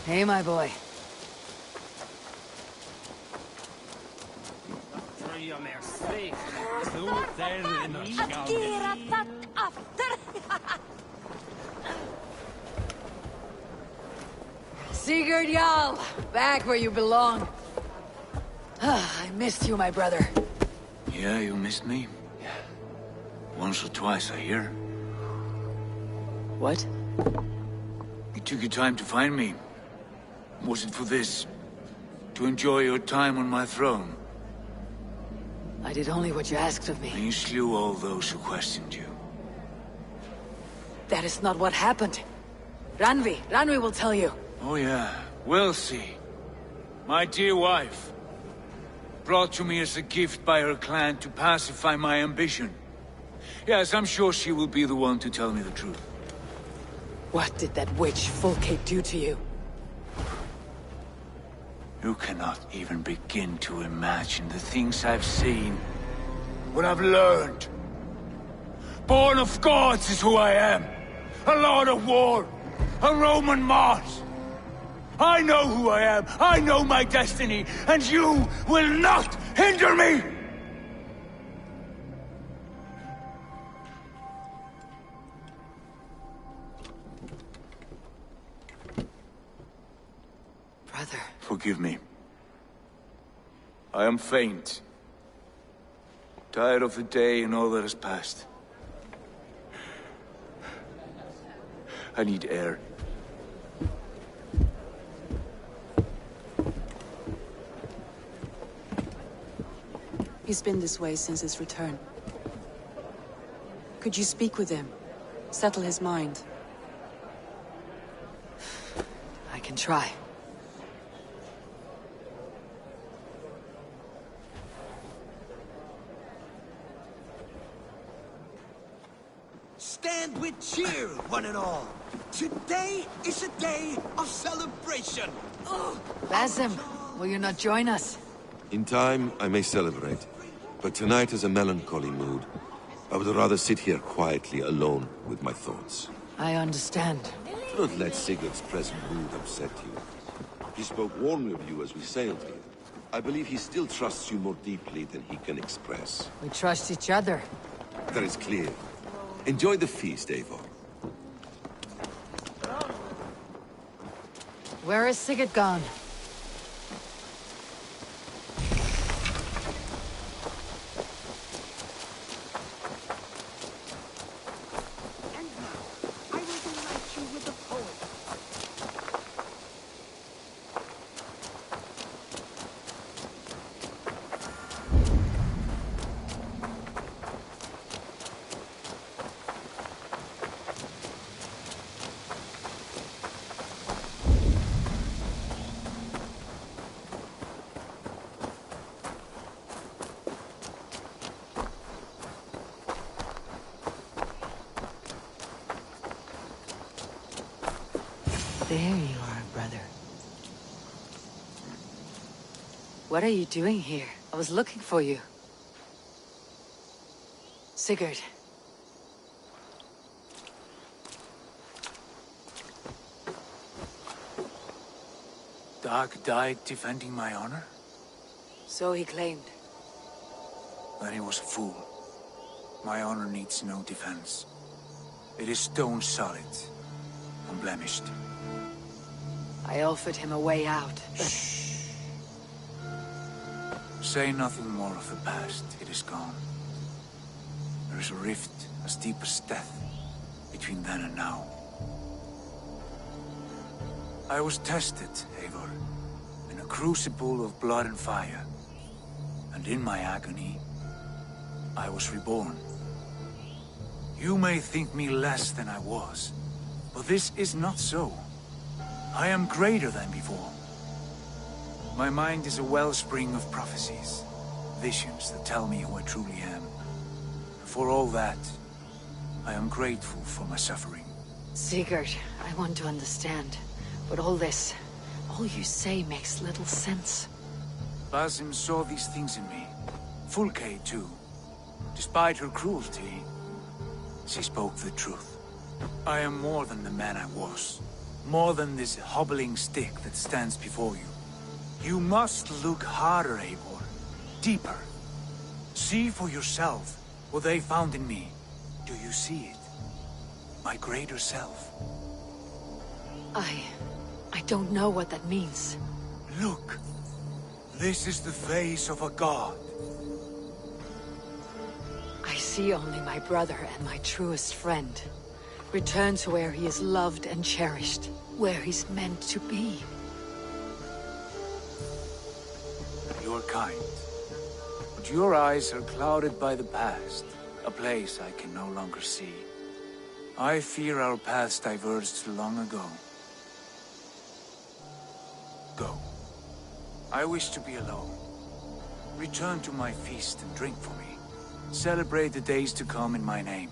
Hey, my boy. Sigurd Jarl, back where you belong. I missed you, my brother. Yeah, you missed me? Yeah. Once or twice, I hear. What? You took your time to find me. Was it for this? To enjoy your time on my throne? I did only what you asked of me. And you slew all those who questioned you. That is not what happened. Ranvi will tell you. Oh yeah, we'll see. My dear wife, brought to me as a gift by her clan to pacify my ambition. Yes, I'm sure she will be the one to tell me the truth. What did that witch Fulke do to you? You cannot even begin to imagine the things I've seen. What I've learned. Born of gods is who I am. A lord of war. A Roman Mars. I know who I am. I know my destiny. And you will not hinder me! Brother. Forgive me. I am faint. Tired of the day and all that has passed. I need air. He's been this way since his return. Could you speak with him? Settle his mind? I can try. Stand with cheer, one and all. Today is a day of celebration. Basim, will you not join us? In time, I may celebrate. But tonight is a melancholy mood. I would rather sit here quietly, alone, with my thoughts. I understand. Do not let Sigurd's present mood upset you. He spoke warmly of you as we sailed here. I believe he still trusts you more deeply than he can express. We trust each other. That is clear. Enjoy the feast, Eivor. Where is Sigurd gone? And now, I will delight you with a poem. There you are, brother. What are you doing here? I was looking for you. Sigurd. Dag died defending my honor? So he claimed. Then he was a fool. My honor needs no defense. It is stone solid, unblemished. I offered him a way out, but... Shh. Say nothing more of the past. It is gone. There is a rift as deep as death between then and now. I was tested, Eivor, in a crucible of blood and fire. And in my agony, I was reborn. You may think me less than I was, but this is not so. I am greater than before. My mind is a wellspring of prophecies, visions that tell me who I truly am. For all that, I am grateful for my suffering. Sigurd, I want to understand. But all this, all you say makes little sense. Basim saw these things in me. Fulke, too. Despite her cruelty, she spoke the truth. I am more than the man I was. more than this hobbling stick that stands before you. You must look harder, Eivor. Deeper. See for yourself what they found in me. Do you see it? My greater self. I don't know what that means. Look. This is the face of a god. I see only my brother and my truest friend. Return to where he is loved and cherished. Where he's meant to be. You're kind. But your eyes are clouded by the past. A place I can no longer see. I fear our paths diverged long ago. Go. I wish to be alone. Return to my feast and drink for me. Celebrate the days to come in my name.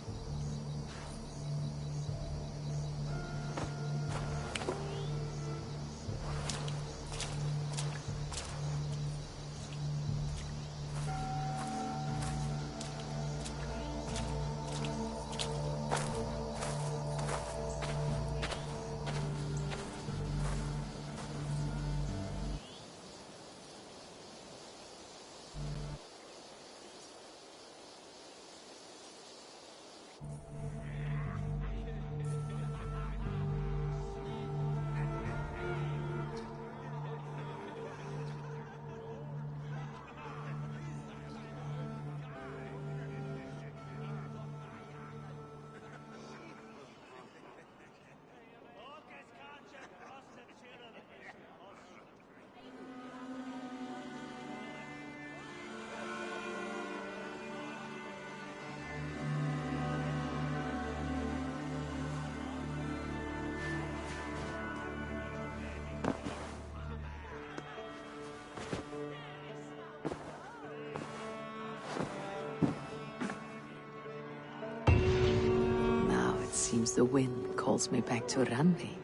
Seems the wind calls me back to Randi.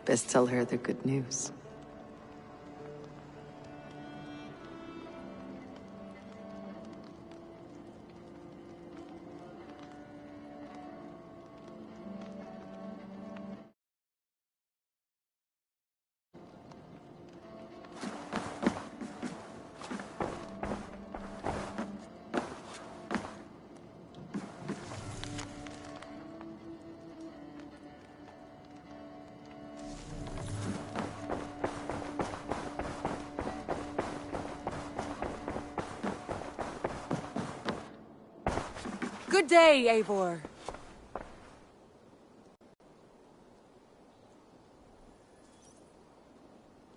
Best tell her the good news. Good day, Eivor.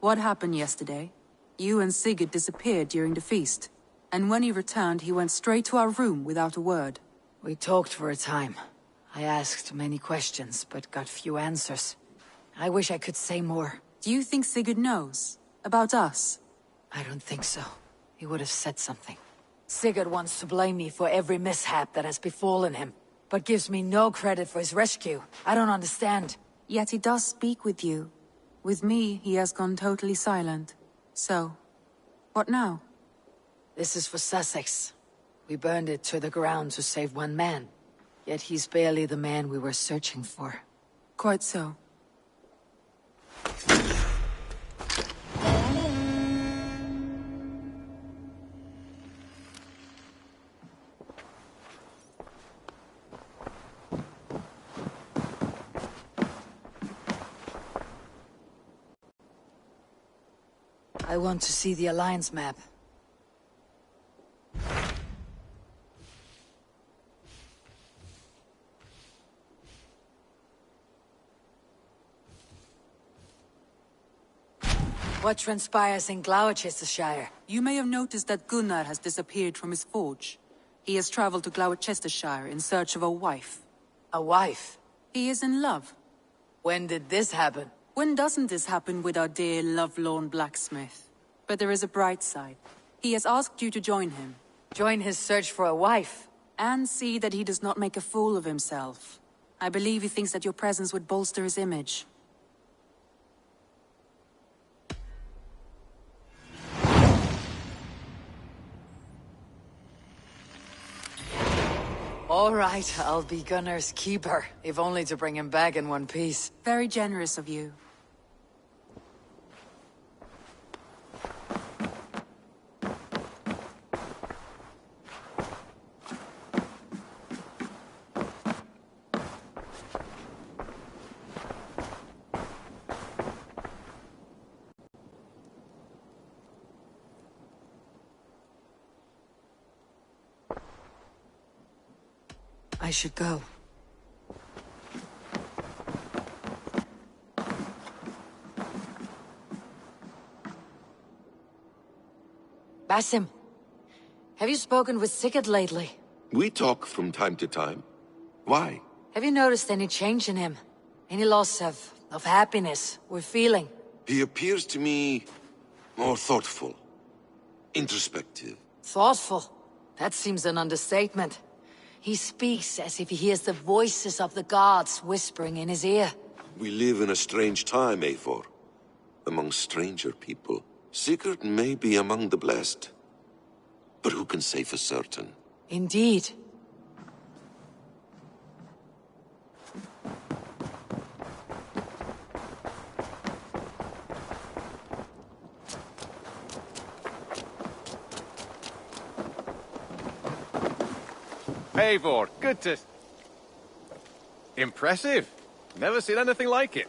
What happened yesterday? You and Sigurd disappeared during the feast, and when he returned, he went straight to our room without a word. We talked for a time. I asked many questions, but got few answers. I wish I could say more. Do you think Sigurd knows? About us? I don't think so. He would have said something. Sigurd wants to blame me for every mishap that has befallen him, but gives me no credit for his rescue. I don't understand. Yet he does speak with you. With me, he has gone totally silent. So, what now? This is for Sussex. We burned it to the ground to save one man. Yet he's barely the man we were searching for. Quite so. I want to see the Alliance map. What transpires in Gloucestershire? You may have noticed that Gunnar has disappeared from his forge. He has traveled to Gloucestershire in search of a wife. A wife? He is in love. When did this happen? When doesn't this happen with our dear lovelorn blacksmith? But there is a bright side. He has asked you to join him. Join his search for a wife? And see that he does not make a fool of himself. I believe he thinks that your presence would bolster his image. All right, I'll be Gunnar's keeper, if only to bring him back in one piece. Very generous of you. I should go. Basim, have you spoken with Sigurd lately? We talk from time to time. Why? Have you noticed any change in him? Any loss of happiness or feeling? He appears to me more thoughtful, introspective. Thoughtful? That seems an understatement. He speaks as if he hears the voices of the gods whispering in his ear. We live in a strange time, Eivor. Among stranger people. Sigurd may be among the blessed. But who can say for certain? Indeed. Eivor, good to... Impressive. Never seen anything like it.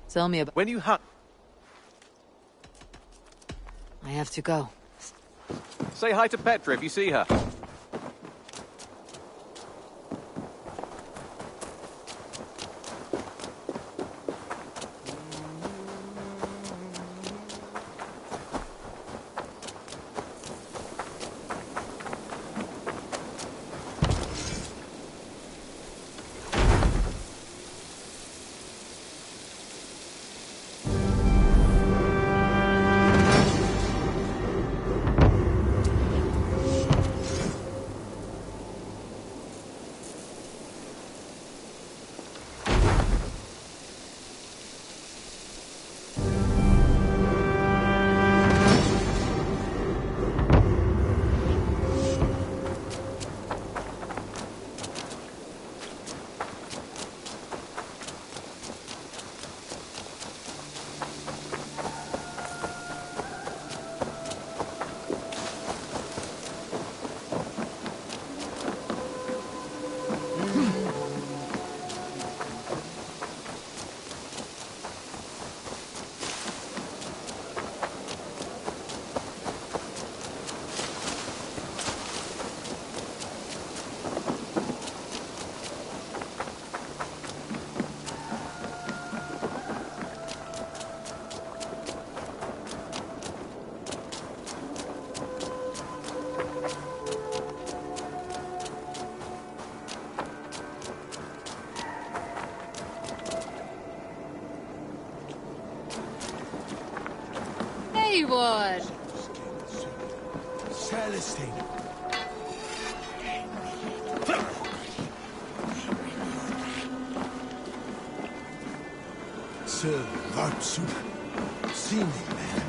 Tell me about... When you hunt... I have to go. Say hi to Petra if you see her. Eivor! Celestine. Sir Varpsu. Seeming man.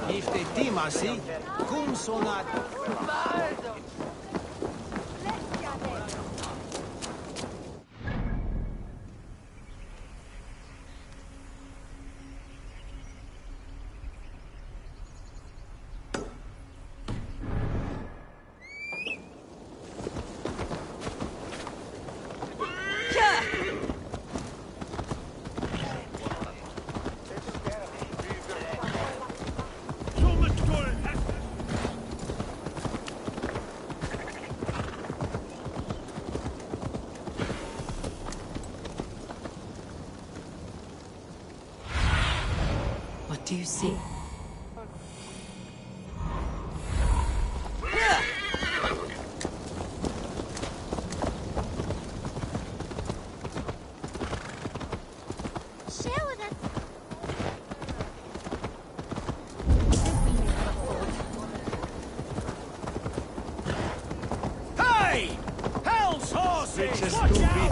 Ifte timasi, cum sonat. What do you see? Hey! Hell's horses! Watch out!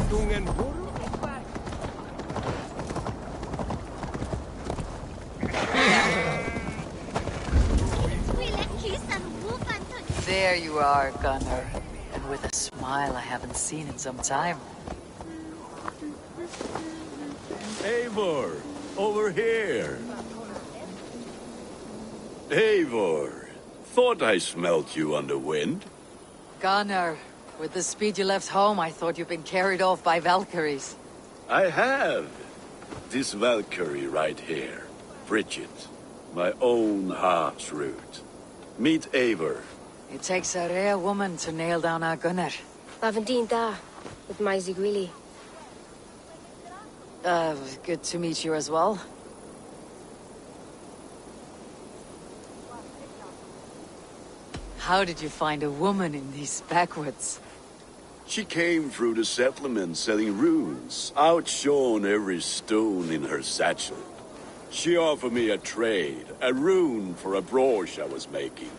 There you are, Gunnar. And with a smile I haven't seen in some time. Eivor, over here. Eivor, thought I smelt you on the wind. Gunnar, with the speed you left home, I thought you'd been carried off by Valkyries. I have. This Valkyrie right here, Bridget, my own heart's root. Meet Eivor. It takes a rare woman to nail down our Gunnar. Lavendine da, with Maisie Greeley. Good to meet you as well. How did you find a woman in these backwoods? She came through the settlement selling runes, outshone every stone in her satchel. She offered me a trade, a rune for a brooch I was making.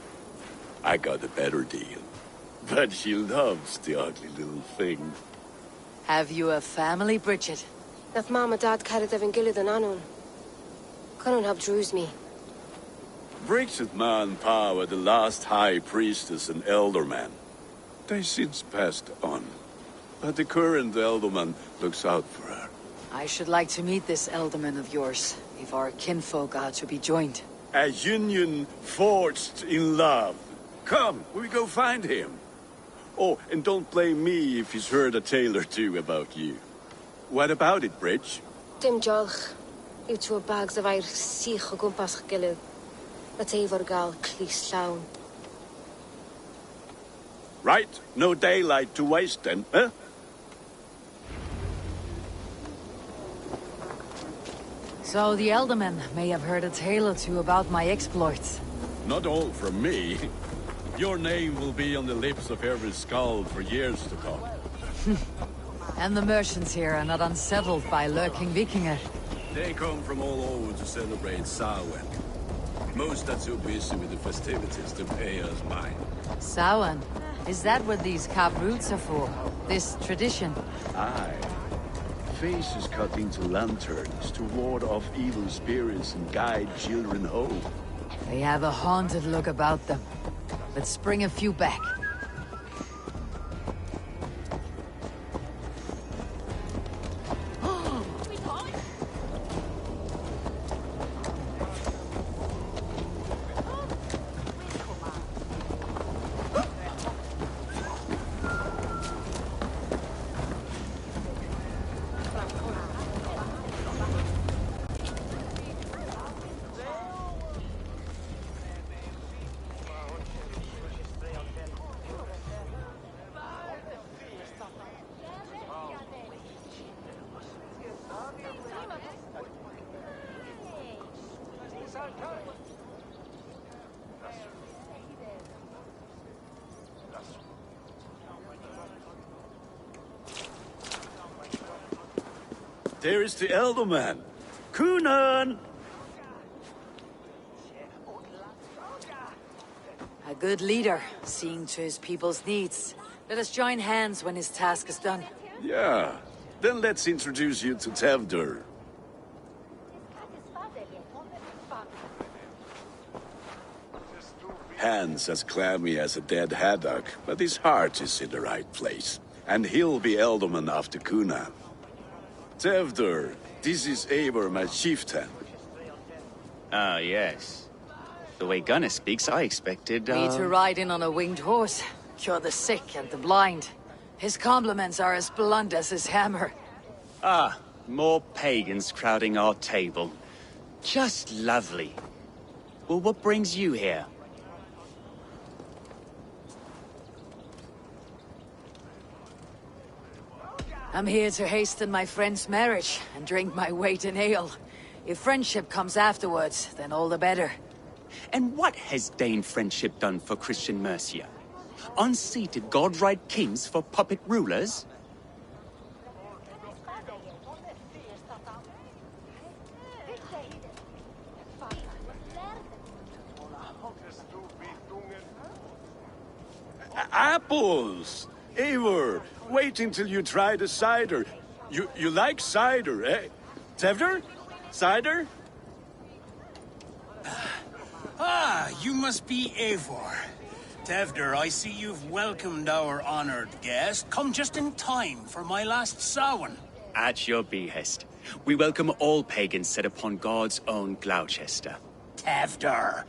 I got a better deal. But she loves the ugly little thing. Have you a family, Bridget? Nath Mom and Dad carried Evan Gillard and Anun. Couldn't help drews me. Bridget Manpa were the last high priestess and elderman. They since passed on. But the current elderman looks out for her. I should like to meet this elderman of yours, if our kinfolk are to be joined. A union forged in love. Come, we go find him. Oh, and don't blame me if he's heard a tale or two about you. What about it, Bridge? Dim jolch. You two bags of air sich o gwmpas gilydd. Let Eivor gal clis llawn. Right, no daylight to waste then, huh? So the elderman may have heard a tale or two about my exploits. Not all from me. Your name will be on the lips of every skald for years to come. And the merchants here are not unsettled by lurking Vikinger. They come from all over to celebrate Samhain. Most are too busy with the festivities to pay us mind. Samhain? Is that what these carved roots are for? This tradition? Aye. Faces cut into lanterns to ward off evil spirits and guide children home. They have a haunted look about them. Let's bring a few back. There is the elderman. Kunan! A good leader, seeing to his people's needs. Let us join hands when his task is done. Yeah. Then let's introduce you to Tevder. Hands as clammy as a dead haddock, but his heart is in the right place. And he'll be Ealdorman after Kuna. Tevder, this is Eivor, my chieftain. Ah, yes. The way Gunnar speaks, I expected, Me to ride in on a winged horse, cure the sick and the blind. His compliments are as blunt as his hammer. Ah, more pagans crowding our table. Just lovely. Well, what brings you here? I'm here to hasten my friend's marriage and drink my weight in ale. If friendship comes afterwards, then all the better. And what has Dane friendship done for Christian Mercia? Unseated godride kings for puppet rulers? Apples! Eivor, wait until you try the cider. You like cider, eh? Tevder? Cider? Ah, you must be Eivor. Tevder, I see you've welcomed our honored guest. Come just in time for my last Samhain. At your behest. We welcome all pagans set upon God's own Gloucester. Tevder,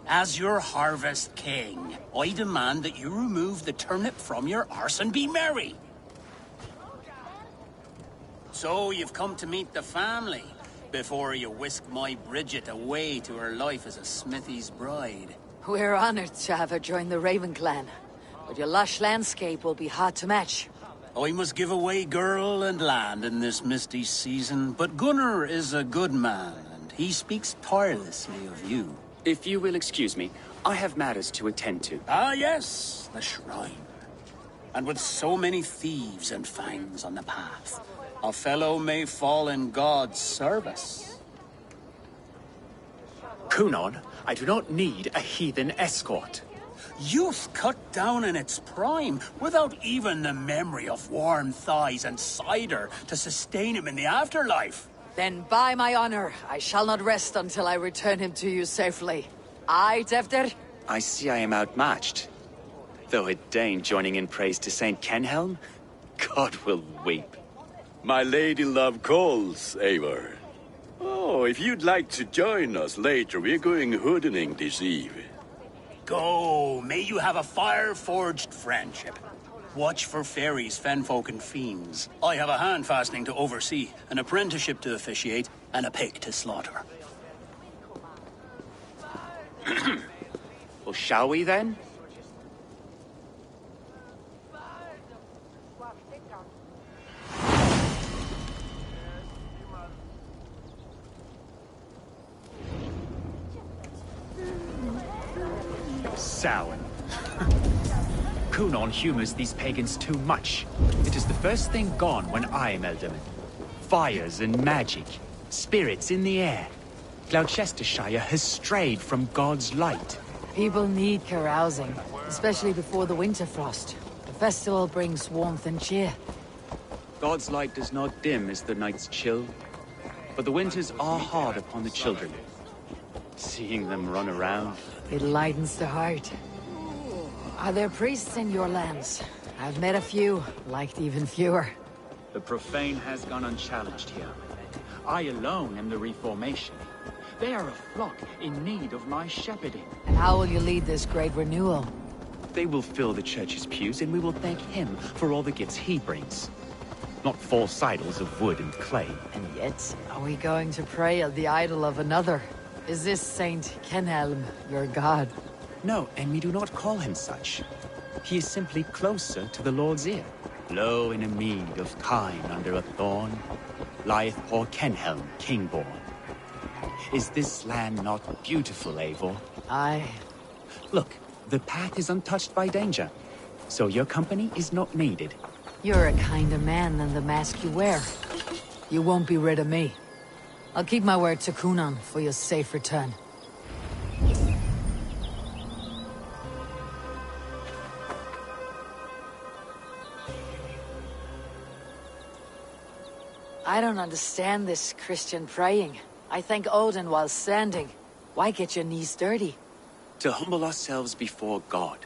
as your harvest king, I demand that you remove the turnip from your arse and be merry. So you've come to meet the family before you whisk my Bridget away to her life as a smithy's bride. We're honored to have her join the Raven clan, but your lush landscape will be hard to match. I must give away girl and land in this misty season, but Gunnar is a good man, and he speaks tirelessly of you. If you will excuse me, I have matters to attend to. Ah, yes, the shrine. And with so many thieves and fangs on the path, a fellow may fall in God's service. Kunon, I do not need a heathen escort. Youth cut down in its prime, without even the memory of warm thighs and cider to sustain him in the afterlife. Then by my honor, I shall not rest until I return him to you safely. Aye, Tevder? I see I am outmatched. Though a Dane joining in praise to Saint Kenhelm, God will weep. My lady love calls, Eivor. Oh, if you'd like to join us later, we're going hoodening this eve. Go, may you have a fire-forged friendship. Watch for fairies, fenfolk, and fiends. I have a hand fastening to oversee, an apprenticeship to officiate, and a pig to slaughter. Well, shall we then? Samhain. Kunon humors these pagans too much. It is the first thing gone when I am Ealdorman. Fires and magic, spirits in the air. Gloucestershire has strayed from God's light. People need carousing, especially before the winter frost. The festival brings warmth and cheer. God's light does not dim as the nights chill, but the winters are hard upon the children. Seeing them run around... It lightens the heart. Are there priests in your lands? I've met a few, liked even fewer. The profane has gone unchallenged here. I alone am the reformation. They are a flock in need of my shepherding. And how will you lead this great renewal? They will fill the church's pews, and we will thank him for all the gifts he brings. Not false idols of wood and clay. And yet, are we going to pray at the idol of another? Is this Saint Kenhelm your god? No, and we do not call him such. He is simply closer to the Lord's ear. Low in a mead of kine under a thorn, lieth poor Kenhelm, king-born. Is this land not beautiful, Eivor? Aye. Look, the path is untouched by danger, so your company is not needed. You're a kinder man than the mask you wear. You won't be rid of me. I'll keep my word to Kunon for your safe return. I don't understand this Christian praying. I thank Odin while standing. Why get your knees dirty? To humble ourselves before God.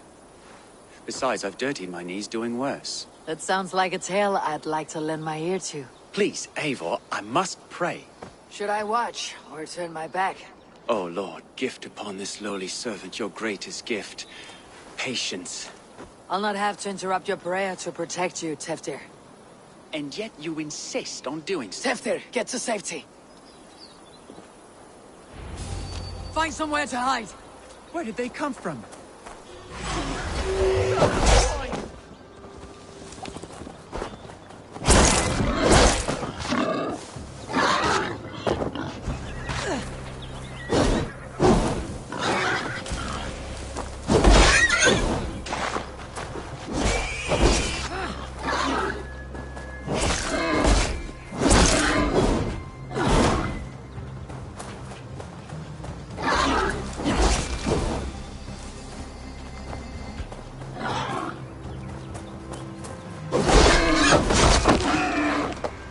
Besides, I've dirtied my knees doing worse. That sounds like a tale I'd like to lend my ear to. Please, Eivor, I must pray. Should I watch, or turn my back? Oh Lord, gift upon this lowly servant your greatest gift. Patience. I'll not have to interrupt your prayer to protect you, Teftir. And yet you insist on doing so. Teftir, get to safety. Find somewhere to hide. Where did they come from?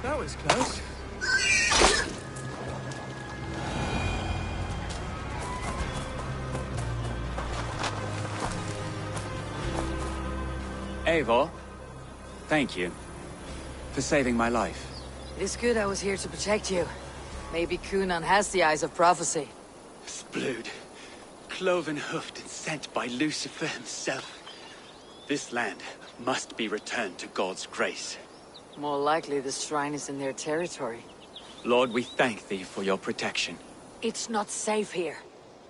That was close. Eivor, thank you for saving my life. It is good I was here to protect you. Maybe Kunan has the eyes of prophecy. Splood, cloven-hoofed and sent by Lucifer himself. This land must be returned to God's grace. More likely the shrine is in their territory. Lord, we thank thee for your protection. It's not safe here.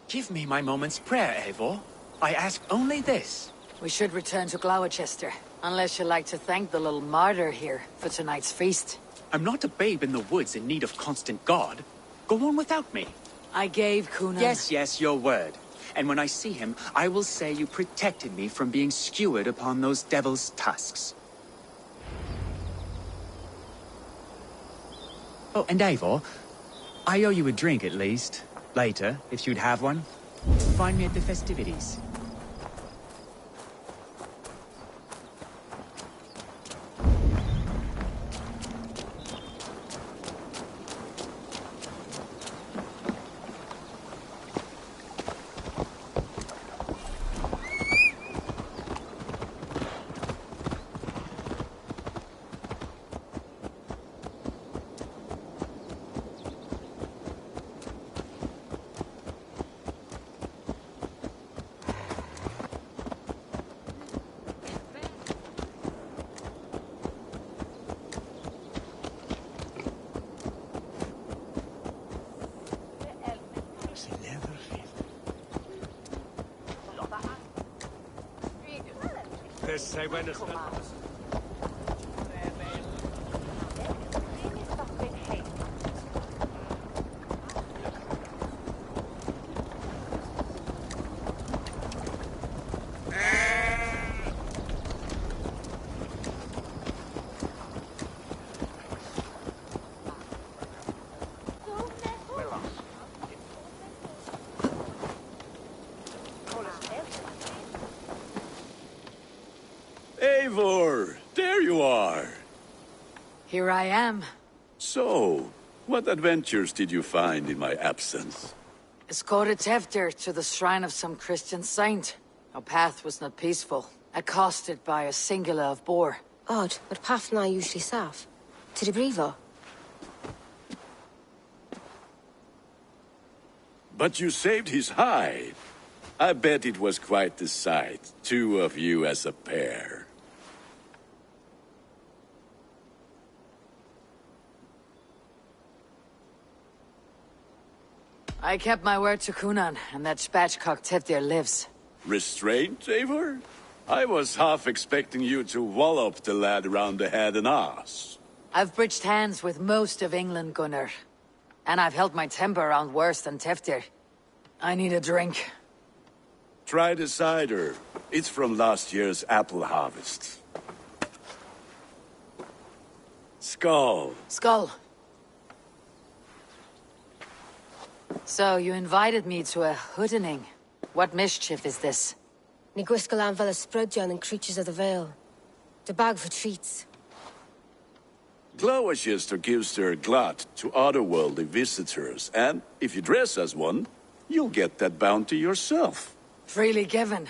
Give me my moment's prayer, Eivor. I ask only this. We should return to Gloucester, unless you like to thank the little martyr here for tonight's feast. I'm not a babe in the woods in need of constant guard. Go on without me. I gave Kunan... Yes, your word. And when I see him, I will say you protected me from being skewered upon those devil's tusks. Oh, and Eivor, I owe you a drink at least. Later, if you'd have one. Find me at the festivities. Eivor, there you are. Here I am. So, what adventures did you find in my absence? Escorted Teftir to the shrine of some Christian saint. Our path was not peaceful. Accosted by a singular of boar. Odd, but pathna usually safe. To the Brevo. But you saved his hide. I bet it was quite the sight, two of you as a pair. I kept my word to Kunan, and that spatchcock Teftir lives. Restraint, Eivor? I was half expecting you to wallop the lad around the head and ass. I've bridged hands with most of England, Gunnar. And I've held my temper around worse than Teftir. I need a drink. Try the cider. It's from last year's apple harvest. Skull. Skull. So, you invited me to a hoodening. What mischief is this? Ní gwisgail Vela Sprudjan and Creatures of the Vale. The bag for treats. Gloucester gives their glut to otherworldly visitors, and if you dress as one, you'll get that bounty yourself. Freely given.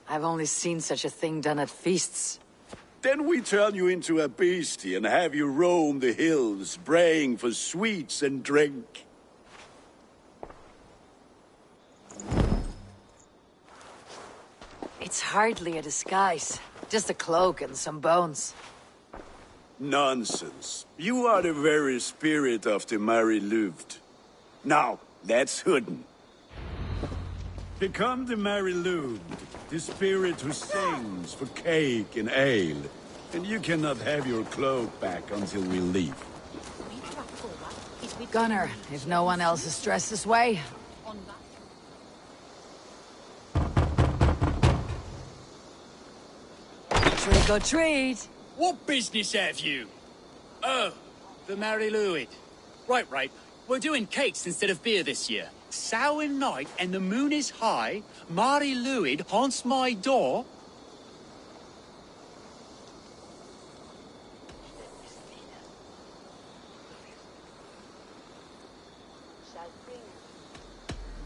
I've only seen such a thing done at feasts. Then we turn you into a beastie and have you roam the hills, braying for sweets and drink. It's hardly a disguise. Just a cloak and some bones. Nonsense. You are the very spirit of the Mary Louved. Now, that's Hooden. Become the Mary Louved, the spirit who sings for cake and ale. And you cannot have your cloak back until we leave. Gunnar, if no one else is dressed this way. Trick or treat! What business have you? Oh, the Mary Louid. Right. We're doing cakes instead of beer this year. Sour night and the moon is high. Mary Louid haunts my door.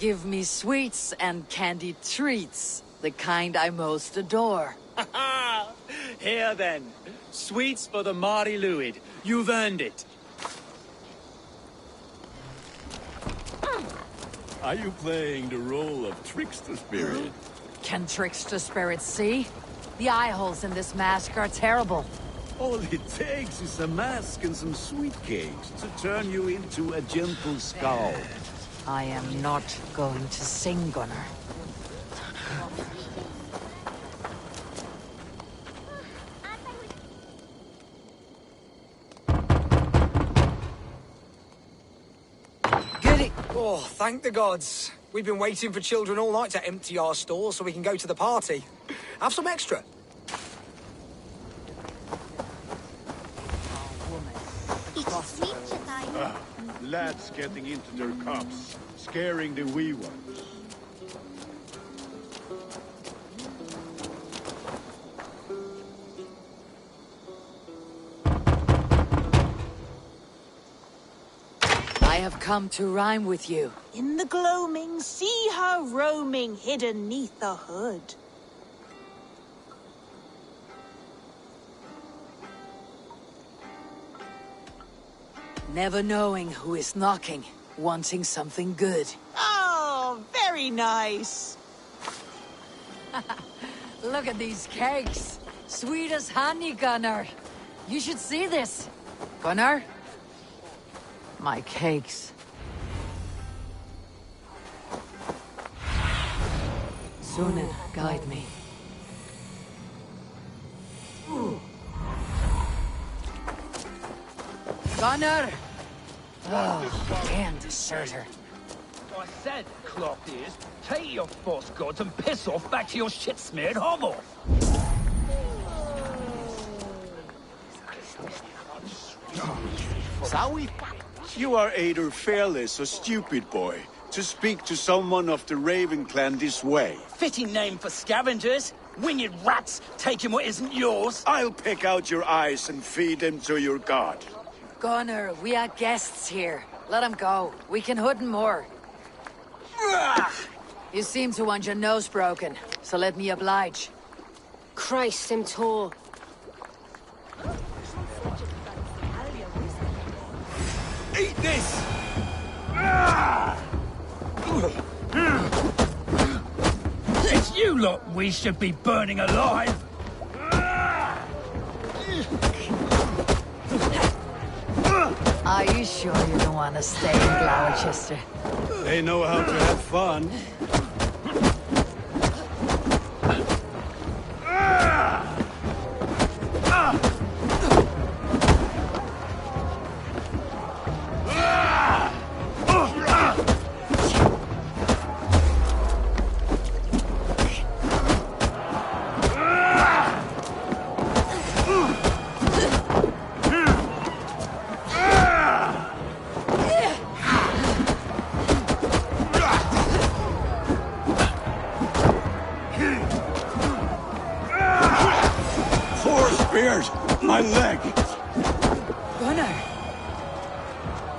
Give me sweets and candied treats, the kind I most adore. Here then, sweets for the Mary Louid. You've earned it. Are you playing the role of trickster spirit? Can trickster spirits see? The eye holes in this mask are terrible. All it takes is a mask and some sweet cakes to turn you into a gentle skull. I am not going to sing, Gunnar. Oh, thank the gods. We've been waiting for children all night to empty our stores so we can go to the party. Have some extra. Lads getting into their cups, scaring the wee ones. I have come to rhyme with you. In the gloaming, see her roaming, hidden neath the hood. Never knowing who is knocking, wanting something good. Oh, very nice. Look at these cakes. Sweet as honey, Gunnar. You should see this. Gunnar? My cakes. Sunan, guide me. Gunnar! Oh, damn deserter. I said, clocked ears, take your false gods and piss off back to your shit-smeared hovel. Zowie? You are either fearless or stupid, boy, to speak to someone of the Raven clan this way. Fitting name for scavengers. Winged rats taking what isn't yours. I'll pick out your eyes and feed them to your god. Gunnar, we are guests here. Let him go. We can hood more. You seem to want your nose broken, so let me oblige. Christ, him tall. Eat this! It's you lot we should be burning alive. Are you sure you don't want to stay in Gloucester? They know how to have fun. My leg!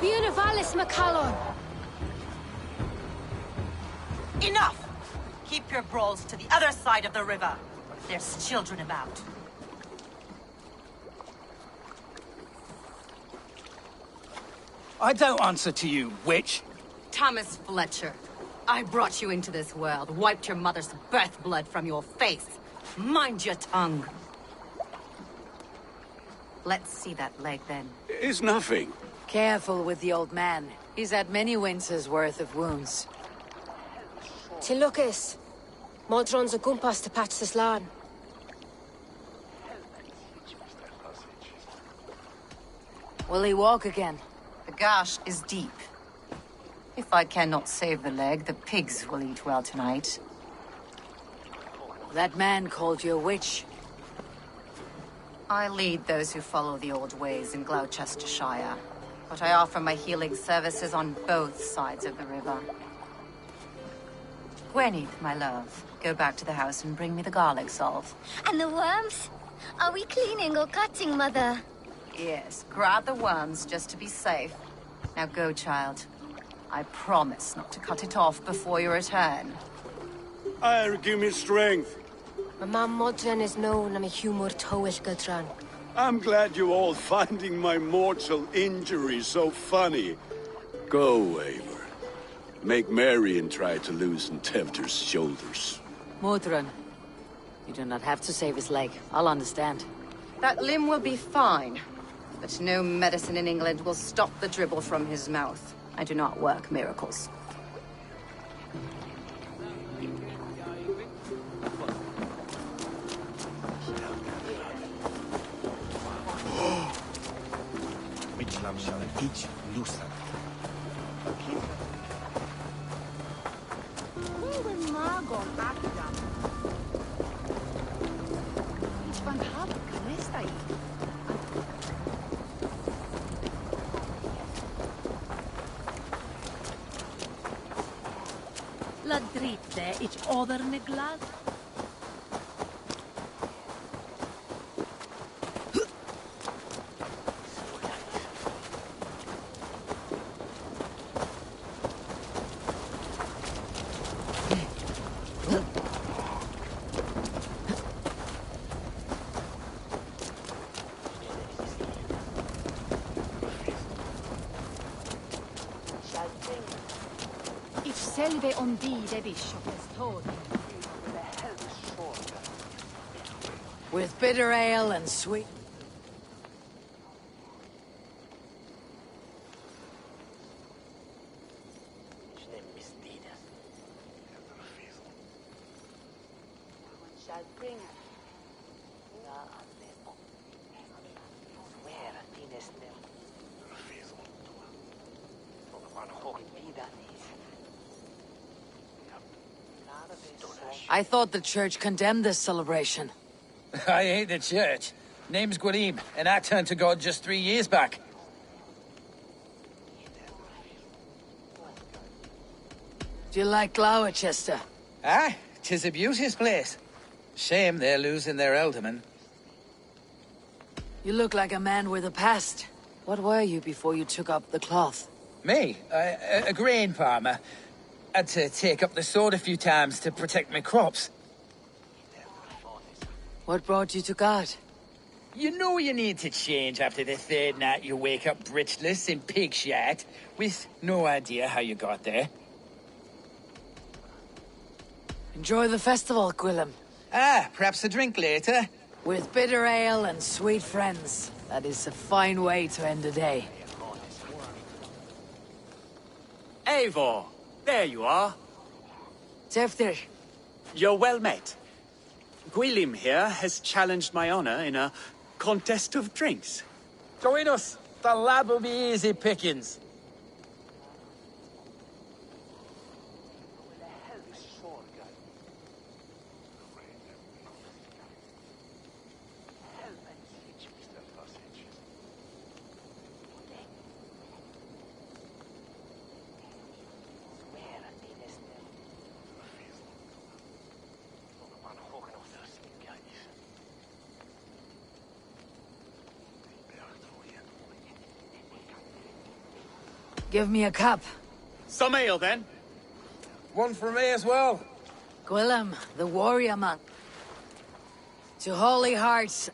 Bienavalis Macallon! Enough! Keep your brawls to the other side of the river. There's children about. I don't answer to you, witch. Thomas Fletcher, I brought you into this world, wiped your mother's birth blood from your face. Mind your tongue. Let's see that leg, then. It's nothing. Careful with the old man. He's had many winters' worth of wounds. Tilukis. Modron's a gumpas to patch this lawn. Will he walk again? The gash is deep. If I cannot save the leg, the pigs will eat well tonight. That man called you a witch. I lead those who follow the old ways in Gloucestershire, but I offer my healing services on both sides of the river. Gweneth, my love, go back to the house and bring me the garlic salt. And the worms? Are we cleaning or cutting, Mother? Yes, grab the worms just to be safe. Now go, child. I promise not to cut it off before your return. Give me strength. My mam Modron is known am a humor towish Gudran. I'm glad you all finding my mortal injury so funny. Go, Eivor. Make Marion try to loosen Tevder's shoulders. Modron, you do not have to save his leg. I'll understand. That limb will be fine, but no medicine in England will stop the dribble from his mouth. I do not work miracles. Mitchlam shall each loosen. La dritte, each other neglag. Selve on the bishop has told him. With bitter ale and sweet... I thought the church condemned this celebration. I hate the church. Name's Gwalim, and I turned to God just 3 years back. Do you like Gloucester? Aye, 'tis a beauteous place. Shame they're losing their alderman. You look like a man with a past. What were you before you took up the cloth? Me? A grain farmer. Had to take up the sword a few times to protect my crops. What brought you to God? You know you need to change after the third night you wake up breechless in pig shat, with no idea how you got there. Enjoy the festival, Gwillem. Ah, perhaps a drink later. With bitter ale and sweet friends. That is a fine way to end a day. Eivor, there you are. Teftir. You're well met. Gwylim here has challenged my honor in a contest of drinks. Join us. The lab will be easy pickings. Give me a cup. Some ale, then. One for me as well. Gwillem, the warrior monk. To holy hearts.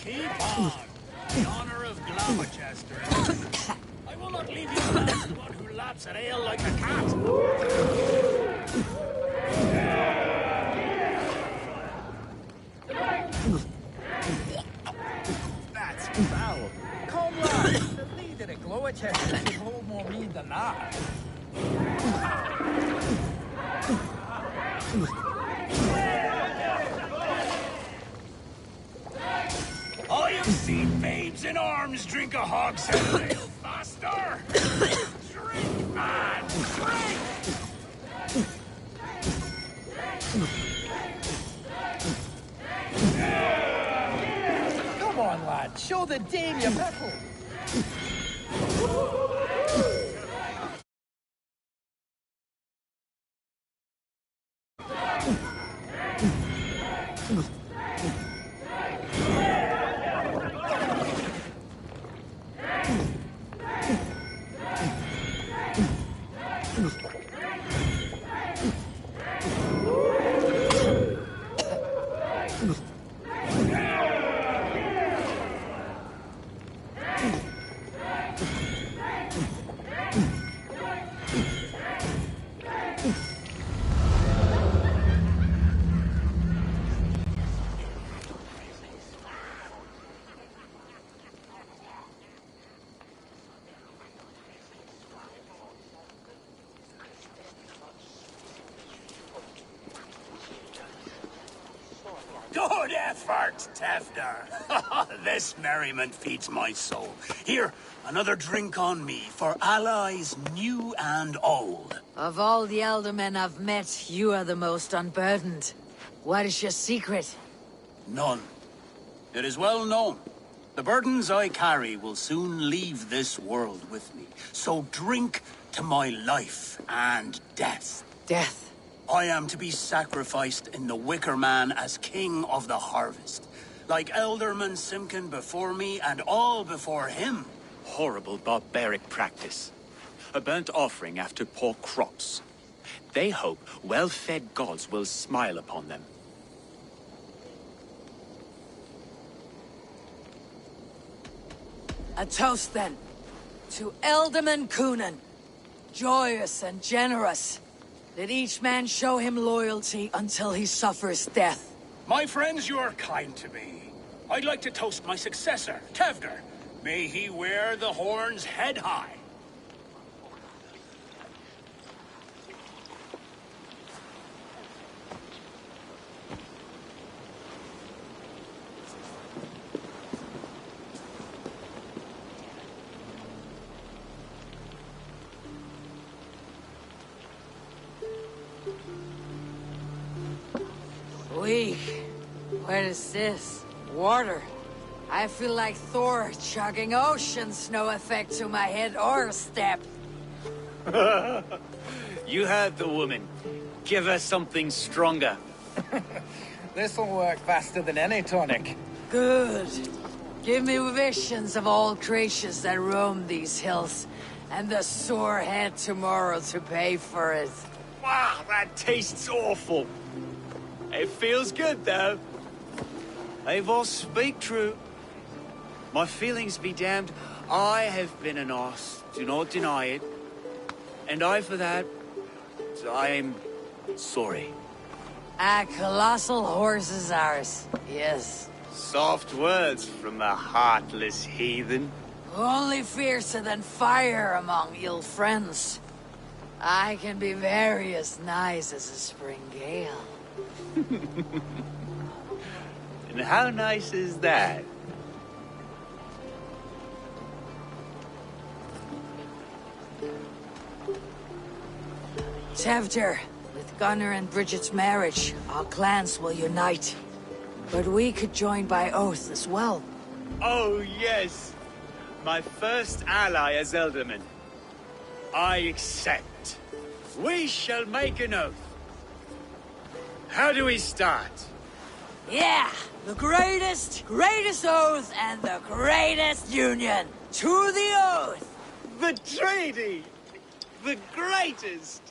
Keep on. The honor of Gloucester. I will not leave you alone as one who laps at ale like a cat. That's foul. Come, lad. The leader at Gloucester should hold more mead than that. I have seen babes in arms drink a hogshead of ale faster. Drink, man, drink! Come on, lad. Show the dame your mettle. Good effort, Tefder. This merriment feeds my soul. Here, another drink on me for allies new and old. Of all the elder men I've met, you are the most unburdened. What is your secret? None. It is well known. The burdens I carry will soon leave this world with me. So drink to my life and death. Death? I am to be sacrificed in the Wicker Man as king of the harvest. Like Elderman Simkin before me and all before him. Horrible barbaric practice. A burnt offering after poor crops. They hope well-fed gods will smile upon them. A toast, then. To Elderman Coonan. Joyous and generous. Let each man show him loyalty until he suffers death. My friends, you are kind to me. I'd like to toast my successor, Tevder. May he wear the horns head high. Weak. What is this? Water. I feel like Thor chugging oceans. No effect to my head or step. You heard the woman. Give her something stronger. This'll work faster than any tonic. Good. Give me visions of all creatures that roam these hills, and the sore head tomorrow to pay for it. Wow, that tastes awful. It feels good, though. Eivor, speak true. My feelings be damned. I have been an arse, do not deny it. And I, for that, I am sorry. A colossal horse is ours, yes. Soft words from the heartless heathen. Only fiercer than fire among ill friends. I can be very as nice as a spring gale. And how nice is that? Tevder, with Gunnar and Bridget's marriage, our clans will unite. But we could join by oath as well. Oh, yes. My first ally as Elderman. I accept. We shall make an oath. How do we start? Yeah, the greatest oath and the greatest union. To the oath! The treaty! The greatest!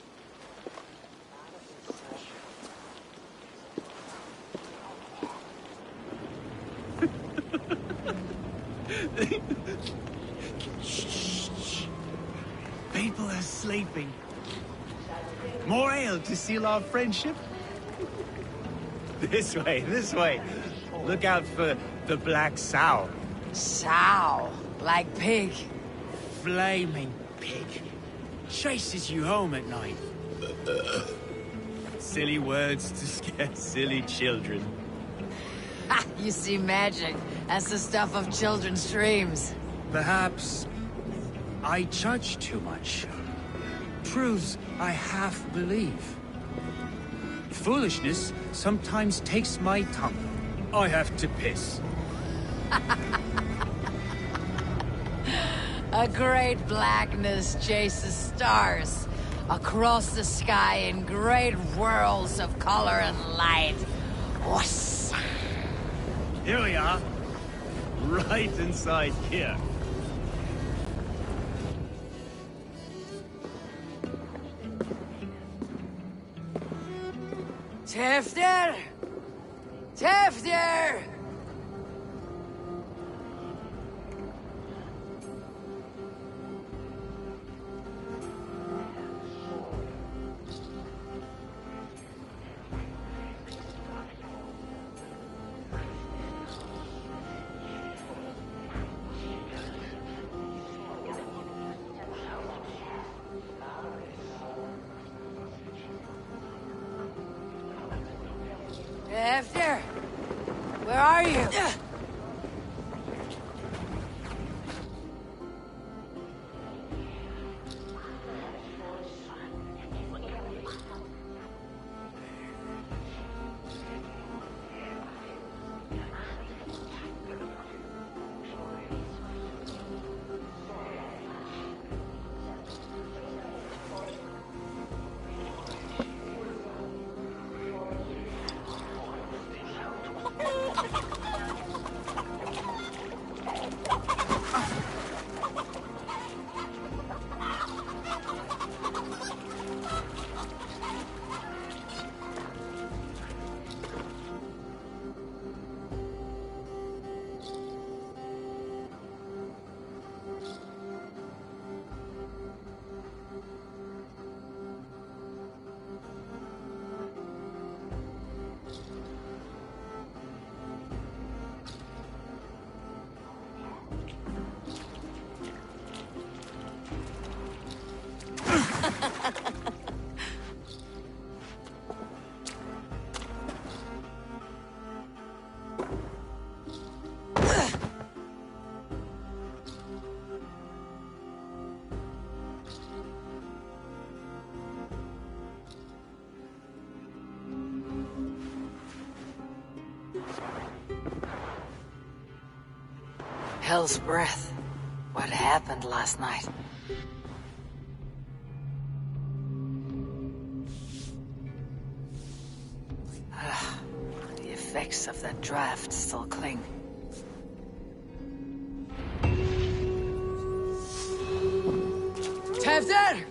Shh. People are sleeping. More ale to seal our friendship? This way. Look out for the black sow. Sow? Like pig? Flaming pig. Chases you home at night. Silly words to scare silly children. Ha! You see magic. That's the stuff of children's dreams. Perhaps I judge too much. Truths I half believe. Foolishness sometimes takes my tongue. I have to piss. A great blackness chases stars across the sky in great whirls of color and light. Whoosh. Here we are. Right inside here. Tefter! Tefter! Tefter! Where are you? Hell's breath. What happened last night? The effects of that draft still cling. Tefter!